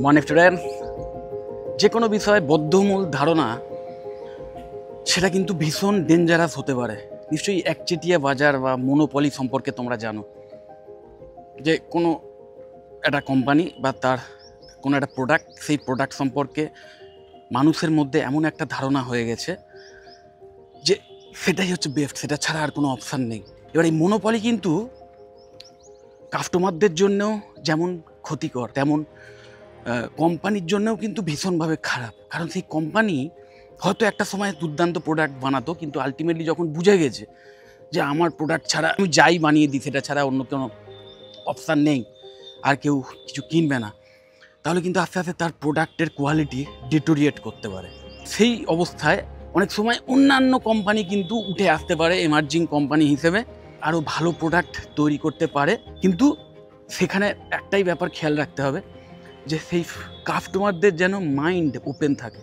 Morning student, যে কোনো বিষয়ে বদ্ধমূল ধারণা সেটা কিন্তু ভীষণ ডেঞ্জারাস হতে পারে। নিশ্চয়ই একচেটিয়া বাজার বা মনোপলি সম্পর্কে তোমরা জানো, যে কোনো একটা কোম্পানি বা তার কোনো একটা প্রোডাক্ট, সেই প্রোডাক্ট সম্পর্কে মানুষের মধ্যে এমন একটা ধারণা হয়ে গেছে যে সেটাই হচ্ছে বেস্ট, সেটা ছাড়া আর কোনো অপশান নেই। এবার এই মনোপলি কিন্তু কাস্টমারদের জন্যও যেমন ক্ষতিকর, তেমন কোম্পানির জন্যও কিন্তু ভীষণভাবে খারাপ। কারণ সেই কোম্পানি হয়তো একটা সময় দুর্দান্ত প্রোডাক্ট বানাতো, কিন্তু আলটিমেটলি যখন বুঝে গেছে যে আমার প্রোডাক্ট ছাড়া আমি যাই বানিয়ে দিই সেটা ছাড়া অন্য কোনো অপশান নেই, আর কেউ কিছু কিনবে না, তাহলে কিন্তু আস্তে আস্তে তার প্রোডাক্টের কোয়ালিটি ডিটোরিয়েট করতে পারে। সেই অবস্থায় অনেক সময় অন্যান্য কোম্পানি কিন্তু উঠে আসতে পারে এমার্জিং কোম্পানি হিসেবে, আরও ভালো প্রোডাক্ট তৈরি করতে পারে। কিন্তু সেখানে একটাই ব্যাপার খেয়াল রাখতে হবে, যে সেই কাস্টমারদের যেন মাইন্ড ওপেন থাকে,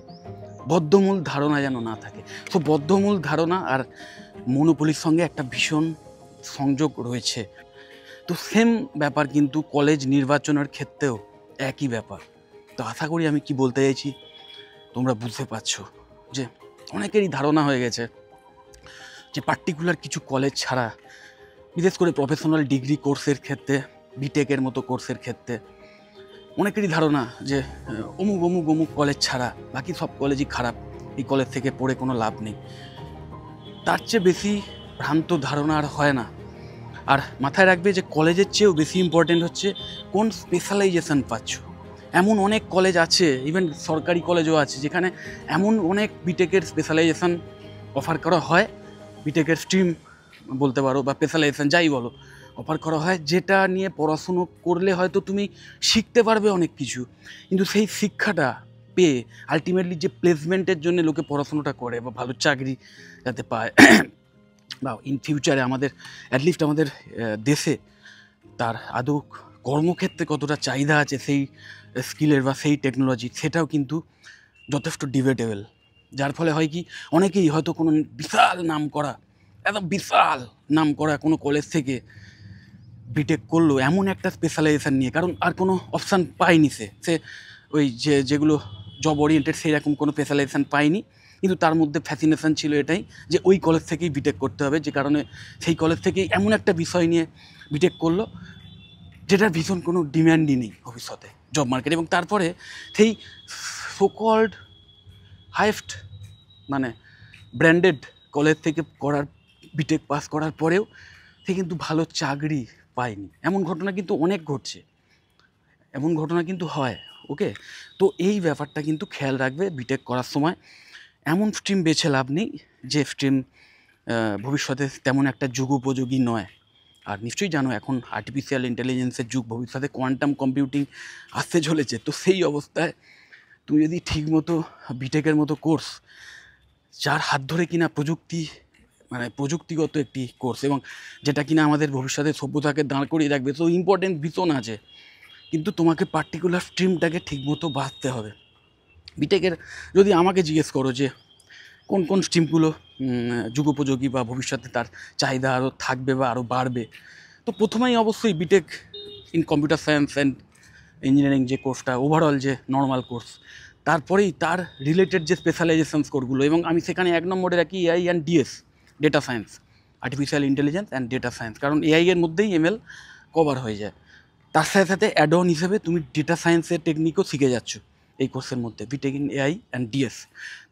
বদ্ধমূল ধারণা যেন না থাকে। তো বদ্ধমূল ধারণা আর মনোপলির সঙ্গে একটা ভীষণ সংযোগ রয়েছে। তো সেম ব্যাপার কিন্তু কলেজ নির্বাচনের ক্ষেত্রেও একই ব্যাপার। তো আশা করি আমি কি বলতে চাইছি তোমরা বুঝতে পারছো, যে অনেকেরই ধারণা হয়ে গেছে যে পার্টিকুলার কিছু কলেজ ছাড়া, বিশেষ করে প্রফেশনাল ডিগ্রি কোর্সের ক্ষেত্রে, বিটেকের মতো কোর্সের ক্ষেত্রে অনেকেরই ধারণা যে অমুক অমুক অমুক কলেজ ছাড়া বাকি সব কলেজই খারাপ, এই কলেজ থেকে পড়ে কোনো লাভ নেই। তার চেয়ে বেশি ভ্রান্ত ধারণা আর হয় না। আর মাথায় রাখবে যে কলেজের চেয়েও বেশি ইম্পর্টেন্ট হচ্ছে কোন স্পেশালাইজেশন পাচ্ছ। এমন অনেক কলেজ আছে, ইভেন সরকারি কলেজও আছে, যেখানে এমন অনেক বিটেকের স্পেশালাইজেশন অফার করা হয়, বিটেকের স্ট্রিম বলতে পারো বা স্পেশালাইজেশন যাই বলো, অফার করা হয়, যেটা নিয়ে পড়াশুনো করলে হয়তো তুমি শিখতে পারবে অনেক কিছু, কিন্তু সেই শিক্ষাটা পেয়ে আলটিমেটলি যে প্লেসমেন্টের জন্য লোকে পড়াশুনোটা করে বা ভালো চাকরি যাতে পায় বা ইন ফিউচারে আমাদের অ্যাটলিস্ট আমাদের দেশে তার আদৌ কর্মক্ষেত্রে কতটা চাহিদা আছে সেই স্কিলের বা সেই টেকনোলজি, সেটাও কিন্তু যথেষ্ট ডিবেটেবল। যার ফলে হয় কি, অনেকেই হয়তো কোনো বিশাল নাম করা, এত বিশাল নাম করা কোনো কলেজ থেকে বিটেক করলো এমন একটা স্পেশালাইজেশান নিয়ে, কারণ আর কোনো অপশান পায়নি, সে ওই যেগুলো জব ওরিয়েন্টেড সেই রকম কোনো স্পেশালাইজেশান পায়নি, কিন্তু তার মধ্যে ফ্যাসিনেশন ছিল এটাই যে ওই কলেজ থেকেই বিটেক করতে হবে, যে কারণে সেই কলেজ থেকেই এমন একটা বিষয় নিয়ে বিটেক করলো যেটার ভীষণ কোনো ডিম্যান্ডই নেই ভবিষ্যতে জব মার্কেটে। এবং তারপরে সেই সোকল্ড হাইয়েস্ট মানে ব্র্যান্ডেড কলেজ থেকে করার, বিটেক পাস করার পরেও সে কিন্তু ভালো চাকরি পায়নি। এমন ঘটনা কিন্তু অনেক ঘটছে, এমন ঘটনা কিন্তু হয়। ওকে, তো এই ব্যাপারটা কিন্তু খেয়াল রাখবে বিটেক করার সময়। এমন স্ট্রিম বেছে লাভ নেই যে স্ট্রিম ভবিষ্যতে তেমন একটা যুগোপযোগী নয়। আর নিশ্চয়ই জানো এখন আর্টিফিশিয়াল ইন্টেলিজেন্সের যুগ, ভবিষ্যতে কোয়ান্টাম কম্পিউটিং আসতে চলেছে। তো সেই অবস্থায় তুমি যদি ঠিকমতো বিটেকের মতো কোর্স, যার হাত ধরে কিনা প্রযুক্তি মানে প্রযুক্তিগত একটি কোর্স, এবং যেটা কিনা আমাদের ভবিষ্যতে সভ্যতাকে দাঁড় করিয়ে রাখবে, তো ইম্পর্টেন্ট ভীষণ আছে, কিন্তু তোমাকে পার্টিকুলার স্ট্রিমটাকে ঠিকমতো বাঁচতে হবে। বিটেকের যদি আমাকে জিজ্ঞেস করো যে কোন কোন স্ট্রিমগুলো যুগোপযোগী বা ভবিষ্যতে তার চাহিদা আরও থাকবে বা আরও বাড়বে, তো প্রথমেই অবশ্যই BTech in computer science and engineering যে কোর্সটা, ওভারঅল যে নর্মাল কোর্স, তারপরেই তার রিলেটেড যে স্পেশালাইজেশনস কোর্সগুলো, এবং আমি সেখানে এক নম্বরে রাখি AI and DS, data science, artificial intelligence and data science, কারণ এআই এর মধ্যেই এমএল কভার হয়ে যায়। তার সাথে সাথে অ্যাড অন হিসেবে তুমি ডেটা সায়েন্সের টেকনিকও শিখে যাচ্ছ এই কোর্সের মধ্যে, BTech in AI and DS.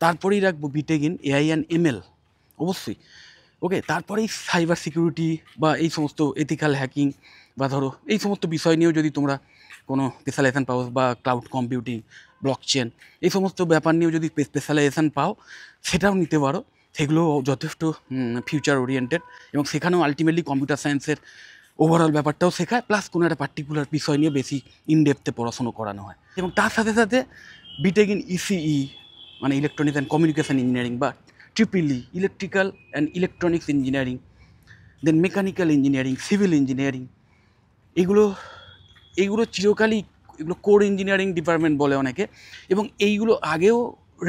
তারপরেই রাখবো BTech in AI and ML অবশ্যই। ওকে, তারপরেই সাইবার সিকিউরিটি বা এই সমস্ত এথিক্যাল হ্যাকিং বা ধরো এই সমস্ত বিষয় নিয়েও যদি তোমরা কোনো স্পেশালাইজেশান পাও, বা ক্লাউড কম্পিউটিং, ব্লকচেন, এই সমস্ত ব্যাপার নিয়েও যদি স্পেশালাইজেশান পাও, সেটাও নিতে পারো। সেগুলো যথেষ্ট ফিউচার ওরিয়েন্টেড, এবং সেখানেও আলটিমেটলি কম্পিউটার সায়েন্সের ওভারঅল ব্যাপারটাও শেখায়, প্লাস কোনো একটা পার্টিকুলার বিষয় নিয়ে বেশি ইনডেপথে পড়াশুনো করানো হয়। এবং তার সাথে সাথে বিটেক ইন ইসিই মানে ইলেকট্রনিক্স অ্যান্ড কমিউনিকেশান ইঞ্জিনিয়ারিং, বা triple electrical and electronics engineering, then mechanical engineering, civil engineering, এগুলো এইগুলো চিরকালই, এগুলো কোর ইঞ্জিনিয়ারিং ডিপার্টমেন্ট বলে অনেকে, এবং এইগুলো আগেও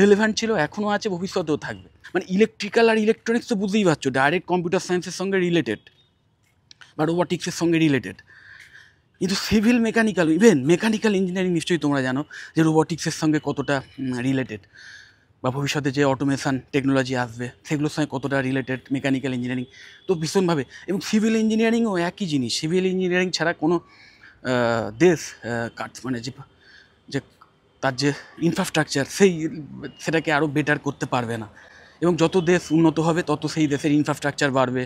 রেলেভেন্ট ছিল, এখনও আছে, ভবিষ্যতেও থাকবে। মানে ইলেকট্রিক্যাল আর ইলেকট্রনিক্স তো বুঝতেই পারছো, ডাইরেক্ট কম্পিউটার সায়েন্সের সঙ্গে রিলেটেড বা রোবোটিক্সের সঙ্গে রিলেটেড, কিন্তু civil mechanical, even mechanical engineering নিশ্চয়ই তোমরা জানো যে রোবোটিক্সের সঙ্গে কতটা রিলেটেড, বা ভবিষ্যতে যে অটোমেশন টেকনোলজি আসবে সেগুলোর সঙ্গে কতটা রিলেটেড মেকানিক্যাল ইঞ্জিনিয়ারিং। তো ভীষণভাবে, এবং সিভিল ইঞ্জিনিয়ারিংও একই জিনিস। সিভিল ইঞ্জিনিয়ারিং ছাড়া কোনো দেশ মানে যে যে তার যে ইনফ্রাস্ট্রাকচার সেটাকে আরও বেটার করতে পারবে না। এবং যত দেশ উন্নত হবে তত সেই দেশের ইনফ্রাস্ট্রাকচার বাড়বে,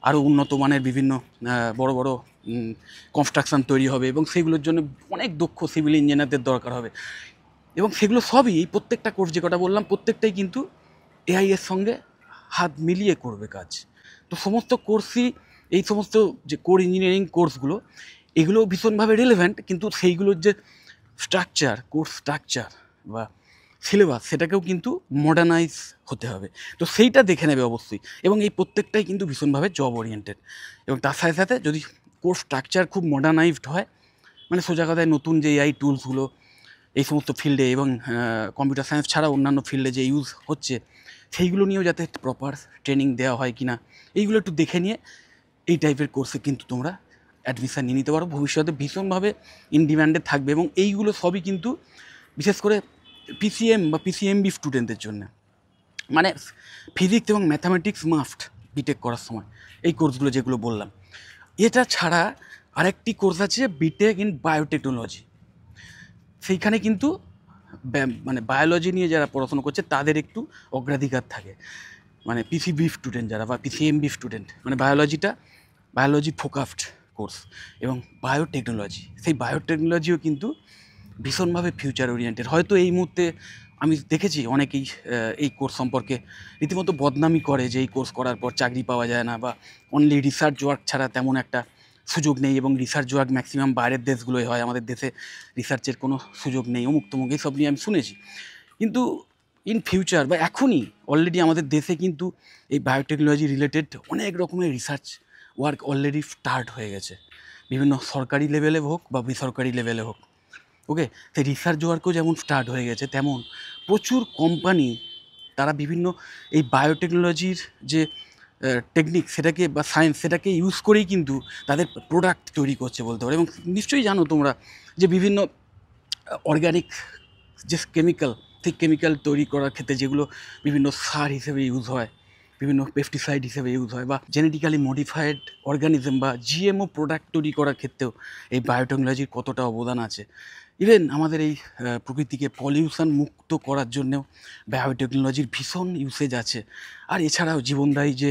আরও উন্নত মানের বিভিন্ন বড় বড় কনস্ট্রাকশান তৈরি হবে, এবং সেগুলোর জন্য অনেক দক্ষ সিভিল ইঞ্জিনিয়ারদের দরকার হবে। এবং সেগুলো সবই, এই প্রত্যেকটা কোর্স যে কটা বললাম প্রত্যেকটাই কিন্তু এআই এর সঙ্গে হাত মিলিয়ে করবে কাজ। তো সমস্ত কোর্সই, এই সমস্ত যে কোর ইঞ্জিনিয়ারিং কোর্সগুলো, এগুলো ভীষণভাবে রিলেভেন্ট, কিন্তু সেইগুলোর যে স্ট্রাকচার, কোর্স স্ট্রাকচার বা সিলেবাস, সেটাকেও কিন্তু মডার্নাইজ হতে হবে। তো সেইটা দেখে নেবে অবশ্যই। এবং এই প্রত্যেকটাই কিন্তু ভীষণভাবে জব ওরিয়েন্টেড। এবং তার সাথে সাথে যদি কোর্স স্ট্রাকচার খুব মডার্নাইজড হয়, মানে সোজা কথায় নতুন যে এআই টুলসগুলো এই সমস্ত ফিল্ডে এবং কম্পিউটার সায়েন্স ছাড়া অন্যান্য ফিল্ডে যে ইউজ হচ্ছে, সেইগুলো নিয়েও যাতে প্রপার ট্রেনিং দেওয়া হয় কি না, এইগুলো একটু দেখে নিয়ে এই টাইপের কোর্সে কিন্তু তোমরা অ্যাডমিশান নিয়ে নিতে পারো। ভবিষ্যতে ভীষণভাবে ইন ডিম্যান্ডে থাকবে। এবং এইগুলো সবই কিন্তু বিশেষ করে পিসিএম বা পিসিএমবি স্টুডেন্টদের জন্য, মানে ফিজিক্স এবং ম্যাথামেটিক্স মাস্ট বিটেক করার সময়, এই কোর্সগুলো যেগুলো বললাম। এটা ছাড়া আরেকটি কোর্স আছে বিটেক ইন বায়োটেকনোলজি। সেইখানে কিন্তু মানে বায়োলজি নিয়ে যারা পড়াশোনা করছে তাদের একটু অগ্রাধিকার থাকে, মানে পিসিবি স্টুডেন্ট যারা বা পিসিএমবি স্টুডেন্ট, মানে বায়োলজি ফোকাসড কোর্স এবং বায়োটেকনোলজি। সেই বায়োটেকনোলজিও কিন্তু ভীষণভাবে ফিউচার ওরিয়েন্টেড। হয়তো এই মুহূর্তে আমি দেখেছি অনেকেই এই কোর্স সম্পর্কে রীতিমতো বদনামি করে যে এই কোর্স করার পর চাকরি পাওয়া যায় না, বা অনলি রিসার্চ ওয়ার্ক ছাড়া তেমন একটা সুযোগ নেই, এবং রিসার্চ ওয়ার্ক ম্যাক্সিমাম বাইরের দেশগুলোই হয়, আমাদের দেশে রিসার্চের কোনো সুযোগ নেই, অমুক তমুক এইসব নিয়ে আমি শুনেছি। কিন্তু ইন ফিউচার বা এখনই অলরেডি আমাদের দেশে কিন্তু এই বায়োটেকনোলজি রিলেটেড অনেক রকমের রিসার্চ ওয়ার্ক অলরেডি স্টার্ট হয়ে গেছে, বিভিন্ন সরকারি লেভেলে হোক বা বেসরকারি লেভেলে হোক। ওকে, সেই রিসার্চ ওয়ার্কও যেমন স্টার্ট হয়ে গেছে, তেমন প্রচুর কোম্পানি তারা বিভিন্ন এই বায়োটেকনোলজির যে টেকনিক সেটাকে বা সায়েন্স সেটাকে ইউজ করেই কিন্তু তাদের প্রোডাক্ট তৈরি করছে বলতে পারো। এবং নিশ্চয়ই জানো তোমরা যে বিভিন্ন অর্গ্যানিক যে কেমিক্যাল, সেই কেমিক্যাল তৈরি করার ক্ষেত্রে যেগুলো বিভিন্ন সার হিসেবে ইউজ হয়, বিভিন্ন পেস্টিসাইড হিসেবে ইউজ হয়, বা জেনেটিক্যালি মডিফাইড অর্গানিজম বা জিএমও প্রোডাক্ট তৈরি করার ক্ষেত্রেও এই বায়োটেকনোলজির কতটা অবদান আছে। ইভেন আমাদের এই প্রকৃতিকে পলিউশন মুক্ত করার জন্যেও বায়োটেকনোলজির ভীষণ ইউসেজ আছে। আর এছাড়াও জীবনদায়ী যে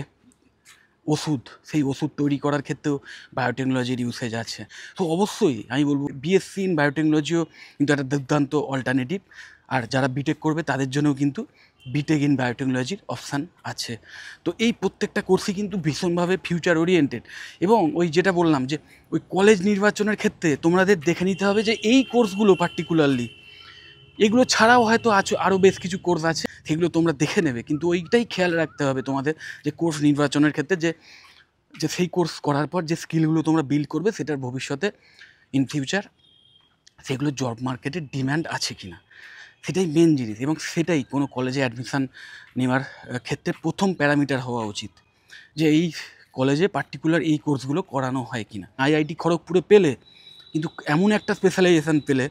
ওষুধ, সেই ওষুধ তৈরি করার ক্ষেত্রেও বায়োটেকনোলজির ইউসেজ আছে। তো অবশ্যই আমি বলবো বিএসসি ইন বায়োটেকনোলজিও কিন্তু একটা দুর্দান্ত অল্টারনেটিভ। আর যারা বিটেক করবে তাদের জন্যও কিন্তু বিটেক ইন বায়োটেকনোলজির অপশান আছে। তো এই প্রত্যেকটা কোর্সই কিন্তু ভীষণভাবে ফিউচার ওরিয়েন্টেড। এবং ওই যেটা বললাম যে ওই কলেজ নির্বাচনের ক্ষেত্রে তোমাদের দেখে নিতে হবে যে এই কোর্সগুলো পার্টিকুলারলি, এগুলো ছাড়াও হয়তো আরও বেশ কিছু কোর্স আছে, সেগুলো তোমরা দেখে নেবে। কিন্তু ওইটাই খেয়াল রাখতে হবে তোমাদের যে কোর্স নির্বাচনের ক্ষেত্রে যে যে সেই কোর্স করার পর যে স্কিলগুলো তোমরা বিল্ড করবে সেটার ভবিষ্যতে ইন ফিউচার সেগুলো জব মার্কেটে ডিম্যান্ড আছে কি না, সেটাই মেন জিনিস। এবং সেটাই কোনো কলেজে অ্যাডমিশান নেওয়ার ক্ষেত্রে প্রথম প্যারামিটার হওয়া উচিত, যে এই কলেজে পার্টিকুলার এই কোর্সগুলো করানো হয় কি না। আইআইটি খড়গপুরে পেলে কিন্তু এমন একটা স্পেশালাইজেশান পেলে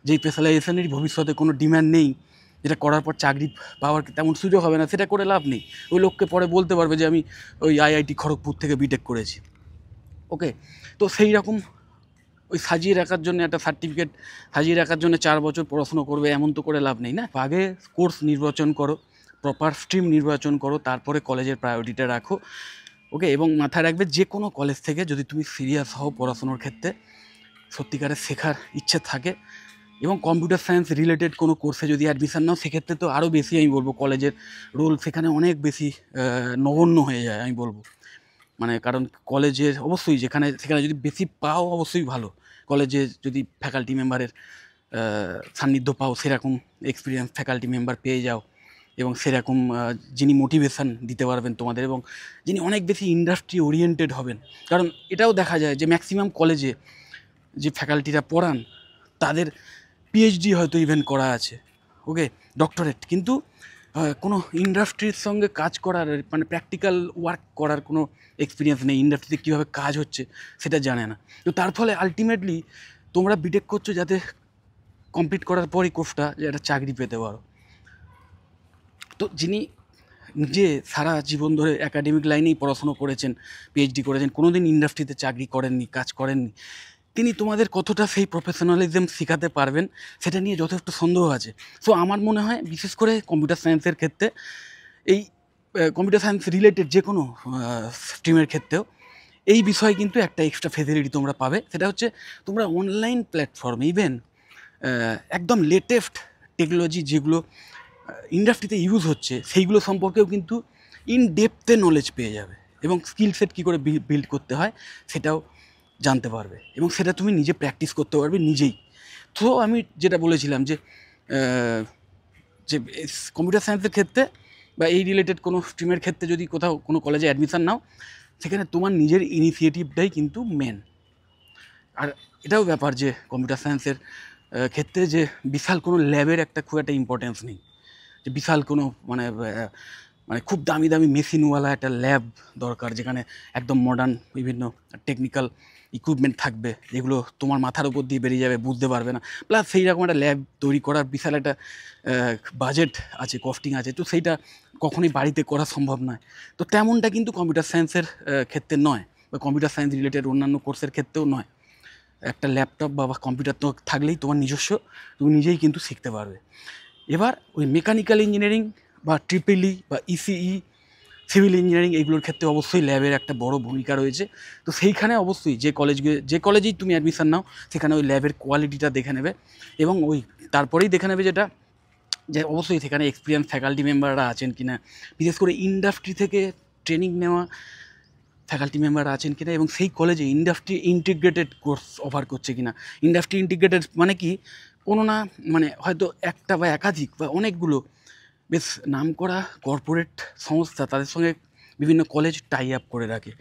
যেই স্পেশালাইজেশানের ভবিষ্যতে কোনো ডিম্যান্ড নেই, যেটা করার পর চাকরি পাওয়ার তেমন সুযোগ হবে না, সেটা করে লাভ নেই। ওই লোককে পরে বলতে পারবে যে আমি ওই আইআইটি খড়গপুর থেকে বিটেক করেছি। ওকে, তো সেই রকম ওই সাজিয়ে রাখার জন্য একটা সার্টিফিকেট সাজিয়ে রাখার জন্য 4 বছর পড়াশুনো করবে, এমন তো করে লাভ নেই না। আগে কোর্স নির্বাচন করো, প্রপার স্ট্রিম নির্বাচন করো, তারপরে কলেজের প্রায়োরিটিটা রাখো। ওকে, এবং মাথায় রাখবে যে কোনো কলেজ থেকে যদি তুমি সিরিয়াস হও পড়াশুনোর ক্ষেত্রে, সত্যিকারের শেখার ইচ্ছে থাকে, এবং কম্পিউটার সায়েন্স রিলেটেড কোনো কোর্সে যদি অ্যাডমিশান নাও, সেক্ষেত্রে তো আরও বেশি আমি বলবো কলেজের রোল সেখানে অনেক বেশি নগণ্য হয়ে যায় আমি বলবো। মানে কারণ কলেজের অবশ্যই সেখানে যদি বেশি পাও অবশ্যই ভালো, কলেজে যদি ফ্যাকাল্টি মেম্বারের সান্নিধ্য পাও, সেরকম এক্সপিরিয়েন্স ফ্যাকাল্টি মেম্বার পেয়ে যাও, এবং সেরকম যিনি মোটিভেশান দিতে পারবেন তোমাদের, এবং যিনি অনেক বেশি ইন্ডাস্ট্রি ওরিয়েন্টেড হবেন। কারণ এটাও দেখা যায় যে ম্যাক্সিমাম কলেজে যে ফ্যাকাল্টিরা পড়ান তাদের পিএইচডি হয়তো ইভেন করা আছে, ওকে, ডক্টরেট, কিন্তু কোনো ইন্ডাস্ট্রির সঙ্গে কাজ করার মানে প্র্যাকটিক্যাল ওয়ার্ক করার কোনো এক্সপিরিয়েন্স নেই, ইন্ডাস্ট্রিতে কীভাবে কাজ হচ্ছে সেটা জানে না। তো তার ফলে আলটিমেটলি তোমরা বিটেক করছো যাতে কমপ্লিট করার পরই কোর্সটা যে একটা চাকরি পেতে পারো। তো যিনি নিজে সারা জীবন ধরে একাডেমিক লাইনেই পড়াশুনো করেছেন, পিএইচডি করেছেন, কোনো দিন ইন্ডাস্ট্রিতে চাকরি করেননি, কাজ করেননি, তিনি তোমাদের কতটা সেই প্রফেশনালিজম শেখাতে পারবেন সেটা নিয়ে যথেষ্ট সন্দেহ আছে। সো আমার মনে হয় বিশেষ করে কম্পিউটার সায়েন্সের ক্ষেত্রে, এই কম্পিউটার সায়েন্স রিলেটেড যে কোনো স্ট্রিমের ক্ষেত্রেও এই বিষয়ে কিন্তু একটা এক্সট্রা ফেসিলিটি তোমরা পাবে। সেটা হচ্ছে তোমরা অনলাইন প্ল্যাটফর্মে ইভেন একদম লেটেস্ট টেকনোলজি যেগুলো ইন্ডাস্ট্রিতে ইউজ হচ্ছে সেইগুলো সম্পর্কেও কিন্তু ইন ডেপথে নলেজ পেয়ে যাবে, এবং স্কিল সেট কী করে বিল্ড করতে হয় সেটাও জানতে পারবে, এবং সেটা তুমি নিজে প্র্যাকটিস করতে পারবে নিজেই। তো আমি যেটা বলেছিলাম যে যে কম্পিউটার সায়েন্সের ক্ষেত্রে বা এই রিলেটেড কোনো স্ট্রিমের ক্ষেত্রে যদি কোথাও কোনো কলেজে অ্যাডমিশান নাও, সেখানে তোমার নিজের ইনিশিয়েটিভটাই কিন্তু মেন। আর এটাও ব্যাপার যে কম্পিউটার সায়েন্সের ক্ষেত্রে যে বিশাল কোনো ল্যাবের একটা খুব একটা ইম্পর্টেন্স নেই, যে বিশাল কোনো মানে মানে খুব দামি দামি মেশিনওয়ালা একটা ল্যাব দরকার, যেখানে একদম মডার্ন বিভিন্ন টেকনিক্যাল ইকুইপমেন্ট থাকবে, যেগুলো তোমার মাথার উপর দিয়ে বেরিয়ে যাবে, বুঝতে পারবে না। প্লাস সেই রকম একটা ল্যাব তৈরি করার বিশাল একটা বাজেট আছে, কস্টিং আছে, তো সেইটা কখনোই বাড়িতে করা সম্ভব নয়। তো তেমনটা কিন্তু কম্পিউটার সায়েন্সের ক্ষেত্রে নয়, বা কম্পিউটার সায়েন্স রিলেটেড অন্যান্য কোর্সের ক্ষেত্রেও নয়। একটা ল্যাপটপ বা কম্পিউটার তো থাকলেই তোমার নিজস্ব, তুমি নিজেই কিন্তু শিখতে পারবে। এবার ওই মেকানিক্যাল ইঞ্জিনিয়ারিং বা ট্রিপল ই বা ইসিই, সিভিল ইঞ্জিনিয়ারিং, এইগুলোর ক্ষেত্রে অবশ্যই ল্যাবের একটা বড় ভূমিকা রয়েছে। তো সেইখানে অবশ্যই যে কলেজেই তুমি অ্যাডমিশান নাও, সেখানে ওই ল্যাবের কোয়ালিটিটা দেখে নেবে, এবং ওই তারপরেই দেখে নেবে যেটা যে অবশ্যই সেখানে এক্সপিরিয়েন্স ফ্যাকাল্টি মেম্বাররা আছেন কি না, বিশেষ করে ইন্ডাস্ট্রি থেকে ট্রেনিং নেওয়া ফ্যাকাল্টি মেম্বাররা আছেন কিনা, এবং সেই কলেজে ইন্ডাস্ট্রি ইন্টিগ্রেটেড কোর্স অফার করছে কিনা। ইন্ডাস্ট্রি ইন্টিগ্রেটেড মানে কি, কোনো না মানে হয়তো একটা বা একাধিক বা অনেকগুলো বেশ নামকরা কর্পোরেট সংস্থা তাদের সঙ্গে বিভিন্ন কলেজ টাই আপ করে রাখে,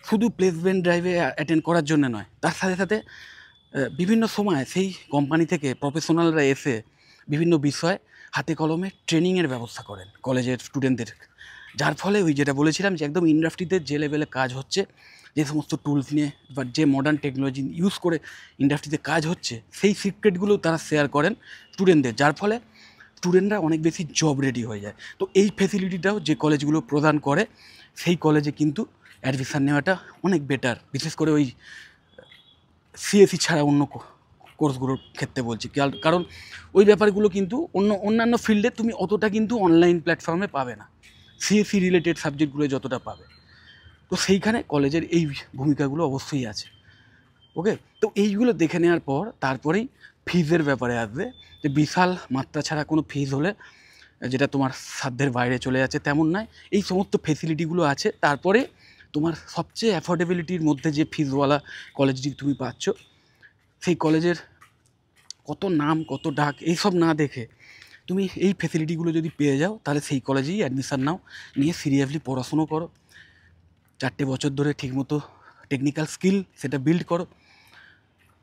শুধু প্লেসমেন্ট ড্রাইভে অ্যাটেন্ড করার জন্য নয়, তার সাথে সাথে বিভিন্ন সময় সেই কোম্পানি থেকে প্রফেশনালরা এসে বিভিন্ন বিষয় হাতে কলমে ট্রেনিংয়ের ব্যবস্থা করেন কলেজের স্টুডেন্টদের, যার ফলে ওই যেটা বলেছিলাম যে একদম ইন্ডাস্ট্রিতে যে লেভেলে কাজ হচ্ছে, যে সমস্ত টুলস নিয়ে বা যে মডার্ন টেকনোলজি ইউজ করে ইন্ডাস্ট্রিতে কাজ হচ্ছে, সেই সিক্রেটগুলো তারা শেয়ার করেন স্টুডেন্টদের, যার ফলে স্টুডেন্টরা অনেক বেশি জব রেডি হয়ে যায়। তো এই ফেসিলিটিটাও যে কলেজগুলো প্রদান করে, সেই কলেজে কিন্তু অ্যাডমিশান নেওয়াটা অনেক বেটার, বিশেষ করে ওই সিএসসি ছাড়া অন্য কোর্সগুলোর ক্ষেত্রে বলছি। কারণ ওই ব্যাপারগুলো কিন্তু অন্যান্য ফিল্ডে তুমি অতটা কিন্তু অনলাইন প্ল্যাটফর্মে পাবে না, সিএসসি রিলেটেড সাবজেক্টগুলো যতটা পাবে। তো সেইখানে কলেজের এই ভূমিকাগুলো অবশ্যই আছে। ওকে, তো এইগুলো দেখে নেওয়ার পর তারপরেই ফিজের ব্যাপারে আসবে, যে বিশাল মাত্রা ছাড়া কোনো ফিজ হলে যেটা তোমার সাধ্যের বাইরে চলে যাচ্ছে তেমন নয়, এই সমস্ত ফেসিলিটিগুলো আছে। তারপরে তোমার সবচেয়ে অ্যাফোর্ডেবিলিটির মধ্যে যে ফিজওয়ালা কলেজটি তুমি পাচ্ছ, সেই কলেজের কত নাম কত ডাক এইসব না দেখে তুমি এই ফেসিলিটিগুলো যদি পেয়ে যাও, তাহলে সেই কলেজেই অ্যাডমিশান নাও, নিয়ে সিরিয়াসলি পড়াশুনো করো, 4 বছর ধরে ঠিকমতো টেকনিক্যাল স্কিল সেটা বিল্ড করো,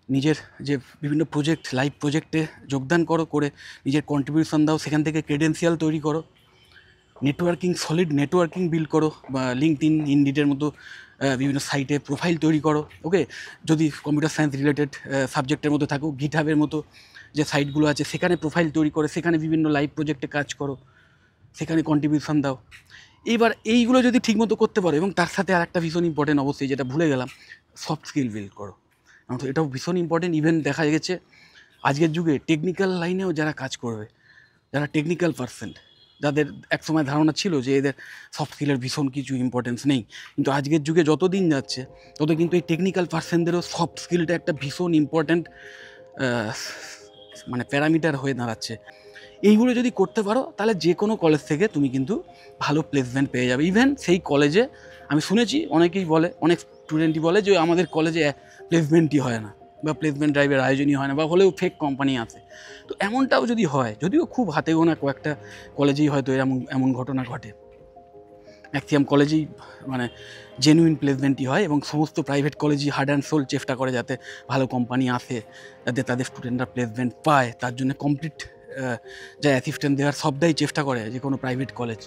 নিজের যে বিভিন্ন প্রজেক্ট লাইভ প্রজেক্টে যোগদান করে নিজের কন্ট্রিবিউশন দাও, সেখান থেকে ক্রেডেন্সিয়াল তৈরি করো, নেটওয়ার্কিং সলিড নেটওয়ার্কিং বিল্ড করো, বা লিঙ্কডইন ইনডিডের মতো বিভিন্ন সাইটে প্রোফাইল তৈরি করো। ওকে, যদি কম্পিউটার সায়েন্স রিলেটেড সাবজেক্টের মধ্যে থাকো, গিটহাবের মতো যে সাইটগুলো আছে সেখানে প্রোফাইল তৈরি করে সেখানে বিভিন্ন লাইভ প্রজেক্টে কাজ করো, সেখানে কন্ট্রিবিউশন দাও। এইবার এইগুলো যদি ঠিকমতো করতে পারো, এবং তার সাথে আর একটা ভীষণ ইম্পর্টেন্ট অবশ্যই যেটা ভুলে গেলাম, সফট স্কিল বিল্ড করো। তো এটাও ভীষণ ইম্পর্টেন্ট। ইভেন দেখা গেছে আজকের যুগে টেকনিক্যাল লাইনেও যারা কাজ করবে, যারা টেকনিক্যাল পার্সন, যাদের একসময় ধারণা ছিল যে এদের সফট স্কিলের ভীষণ কিছু ইম্পর্টেন্স নেই, কিন্তু আজকের যুগে যত দিন যাচ্ছে তত কিন্তু এই টেকনিক্যাল পার্সনদেরও সফট স্কিলটা একটা ভীষণ ইম্পর্ট্যান্ট মানে প্যারামিটার হয়ে দাঁড়াচ্ছে। এইগুলো যদি করতে পারো, তাহলে যে কোনো কলেজ থেকে তুমি কিন্তু ভালো প্লেসমেন্ট পেয়ে যাবে। ইভেন সেই কলেজে আমি শুনেছি অনেকেই বলে, অনেক স্টুডেন্টই বলে যে আমাদের কলেজে প্লেসমেন্টই হয় না, বা প্লেসমেন্ট ড্রাইভের আয়োজনই হয় না, বা হলেও ফেক কোম্পানি আছে। তো এমনটাও যদি হয়, যদিও খুব হাতে গোনা কয়েকটা কলেজেই হয়তো এমন ঘটনা ঘটে, ম্যাক্সিমাম কলেজেই মানে জেনুইন প্লেসমেন্টই হয়, এবং সমস্ত প্রাইভেট কলেজই হার্ড অ্যান্ড সোল চেষ্টা করে যাতে ভালো কোম্পানি আসে, যাতে তাদের স্টুডেন্টরা প্লেসমেন্ট পায়, তার জন্য কমপ্লিট যা অ্যাসিস্ট্যান্ট দেওয়ার সবটাই চেষ্টা করে যে কোনো প্রাইভেট কলেজ,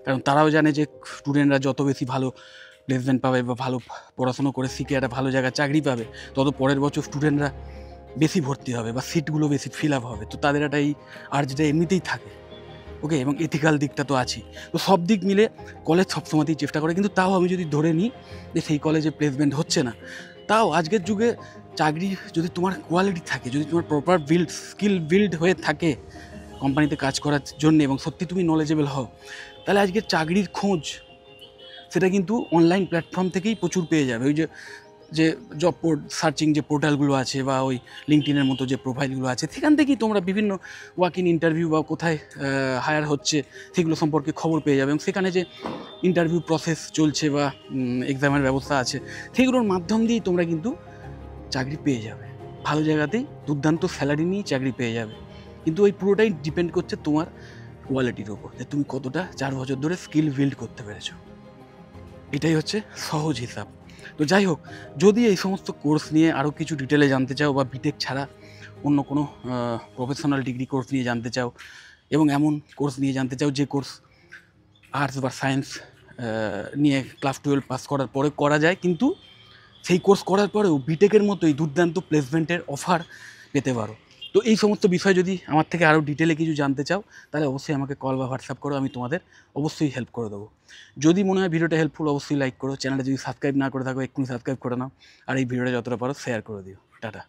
কারণ তারাও জানে যে স্টুডেন্টরা যত বেশি ভালো প্লেসমেন্ট পাবে বা ভালো পড়াশুনো করে শিখে একটা ভালো জায়গায় চাকরি পাবে, তত পরের বছর স্টুডেন্টরা বেশি ভর্তি হবে বা সিটগুলো বেশি ফিল আপ হবে। তো তাদের একটা এই আর্জটা এমনিতেই থাকে, ওকে। এবং এথিক্যাল দিকটা তো আছেই। তো সব দিক মিলে কলেজ সবসময়তেই চেষ্টা করে, কিন্তু তাও আমি যদি ধরে নিই যে সেই কলেজে প্লেসমেন্ট হচ্ছে না, তাও আজকের যুগে চাকরি যদি তোমার কোয়ালিটি থাকে, যদি তোমার প্রপার স্কিল বিল্ড হয়ে থাকে কোম্পানিতে কাজ করার জন্য, এবং সত্যি তুমি নলেজেবল হও, তাহলে আজকে চাকরির খোঁজ সেটা কিন্তু অনলাইন প্ল্যাটফর্ম থেকেই প্রচুর পেয়ে যাবে। ওই যে যে জব সার্চিং যে পোর্টালগুলো আছে বা ওই লিঙ্কডইনের মতো যে প্রোফাইলগুলো আছে, সেখান থেকেই তোমরা বিভিন্ন ওয়াক ইন ইন্টারভিউ বা কোথায় হায়ার হচ্ছে সেগুলো সম্পর্কে খবর পেয়ে যাবে। এবং সেখানে যে ইন্টারভিউ প্রসেস চলছে বা এক্সামের ব্যবস্থা আছে, সেগুলোর মাধ্যম দিয়েই তোমরা কিন্তু চাকরি পেয়ে যাবে। ভালো জায়গাতেই দুর্দান্ত স্যালারি নিয়েই চাকরি পেয়ে যাবে। কিন্তু ওই পুরোটাই ডিপেন্ড করছে তোমার কোয়ালিটির ওপর, যে তুমি কতটা 4 বছর ধরে স্কিল বিল্ড করতে পেরেছো। এটাই হচ্ছে সহজ হিসাব। তো যাই হোক, যদি এই সমস্ত কোর্স নিয়ে আরও কিছু ডিটেলে জানতে চাও বা বিটেক ছাড়া অন্য কোনো প্রফেশনাল ডিগ্রি কোর্স নিয়ে জানতে চাও, এবং এমন কোর্স নিয়ে জানতে চাও যে কোর্স আর্টস বা সায়েন্স নিয়ে ক্লাস 12 পাস করার পরে করা যায়, কিন্তু সেই কোর্স করার পরেও বিটেকের মতোই দুর্দান্ত প্লেসমেন্টের অফার পেতে পারো, তো এই সমস্ত বিষয় যদি আমার থেকে আরও ডিটেলে কিছু জানতে চাও, তাহলে অবশ্যই আমাকে কল বা হোয়াটসঅ্যাপ করো, আমি তোমাদের অবশ্যই হেল্প করে দেবো। যদি মনে হয় ভিডিওটা হেল্পফুল, অবশ্যই লাইক করো। চ্যানেলটা যদি সাবস্ক্রাইব না করে থাকো, এক্ষুনি সাবস্ক্রাইব করে নাও। আর এই ভিডিওটা যতটা পারো শেয়ার করে দিও। টাটা।